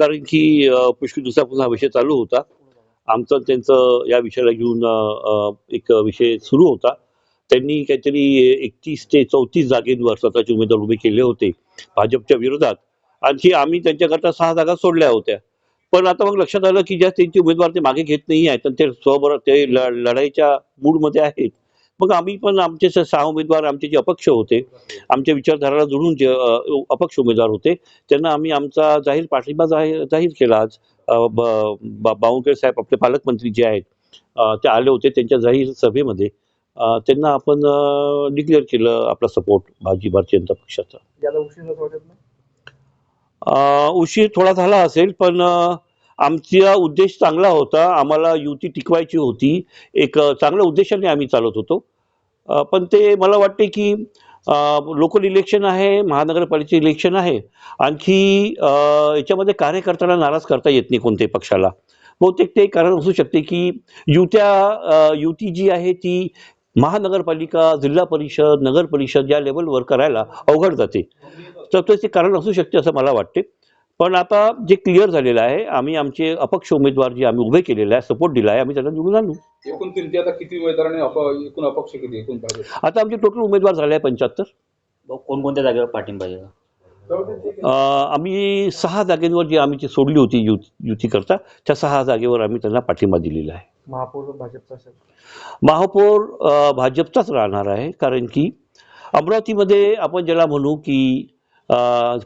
कारण की पुष्कळ दिवसापासून हा विषय चालू होता. आमचं त्यांचं या विषयाला घेऊन एक विषय सुरू होता. त्यांनी काहीतरी 31 ते 34 जागेंवर स्वतःचे उमेदवार उभे केले होते भाजपच्या विरोधात. आणखी आम्ही त्यांच्याकरता 6 जागा सोडल्या होत्या. पण आता मग लक्षात आलं की ज्या त्यांचे उमेदवार ते मागे घेत नाही आहेत आणि ते स्वबळ ते लढाईच्या मूडमध्ये आहेत. मग आम्ही पण आमचे 6 उमेदवार आमचे जे अपक्ष होते, आमच्या विचारधाराला जोडून जे अपक्ष उमेदवार होते, त्यांना आम्ही आमचा जाहीर पाठिंबा जाहीर केला आज. बावनकुळे साहेब आपले पालकमंत्री जे आहेत ते आले होते त्यांच्या जाहीर सभेमध्ये. त्यांना आपण डिक्लेअर केलं आपला सपोर्ट भारतीय जनता पक्षाचा. याला उशीर होत वाटत नाही? उशीर थोडा झाला असेल, पण आमचा उद्देश चांगला होता. आम्हाला युती टिकवायची होती. एक चांगल्या उद्देशाने आम्ही चालत होतो. पण ते मला वाटते की लोकल इलेक्शन आहे, महानगरपालिकेचे इलेक्शन आहे. आणखी याच्यामध्ये कार्यकर्त्यांना नाराज करता येत नाही कोणत्याही पक्षाला. बहुतेक ते कारण असू शकते की युती जी आहे ती महानगरपालिका, जिल्हा परिषद, नगर परिषद या लेवलवर करायला अवघड जाते. तर ते कारण असू शकते असं मला वाटते. पण आता जे क्लिअर झालेलं आहे, आम्ही आमचे अपक्ष उमेदवार जे आम्ही उभे केलेले आहे, सपोर्ट दिला आहे, आम्ही त्यांना निवडून आणू. एकूण किती आता किती उमेदवारांनी एकूण अपक्ष किती एकूण पाहिजे? आता आमचे टोटल उमेदवार झाले आहे 75. कोणकोणत्या जागेवर पाठिंबा आहे? आम्ही 6 जागेंवर जी आम्ही सोडली होती युती करता, त्या 6 जागेवर आम्ही त्यांना पाठिंबा दिलेला आहे. महापौर भाजपचा असेल? महापौर भाजपचाच राहणार आहे, कारण की अमरावतीमध्ये आपण ज्याला म्हणू की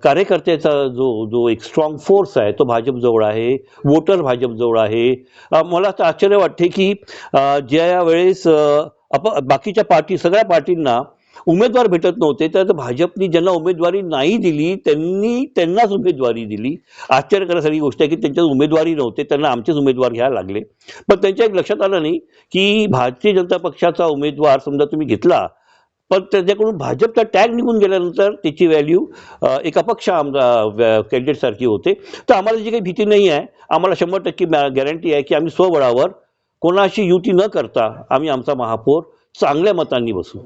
कार्यकर्त्याचा जो एक स्ट्रॉंग फोर्स आहे तो भाजपजवळ आहे, वोटर भाजपजवळ आहे. मला तर आश्चर्य वाटते की ज्या वेळेस बाकीच्या सगळ्या पार्टींना उमेदवार भेटत नव्हते, तर भाजपनी ज्यांना उमेदवारी नाही दिली त्यांनाच उमेदवारी दिली. आश्चर्य करण्यासारखी गोष्ट आहे की त्यांच्या उमेदवारी नव्हते, त्यांना आमचेच उमेदवार घ्यायला लागले. पण त्यांच्या एक लक्षात आलं नाही की भारतीय जनता पक्षाचा उमेदवार समजा तुम्ही घेतला, पण त्याच्याकडून भाजपचा टॅग निघून गेल्यानंतर त्याची व्हॅल्यू एक अपक्ष कॅन्डिडेटसारखी होते. तर आम्हाला जी काही भीती नाही आहे, आम्हाला 100% गॅरंटी आहे की आम्ही स्वबळावर कोणाशी युती न करता आम्ही आमचा महापौर चांगल्या मतांनी बसू.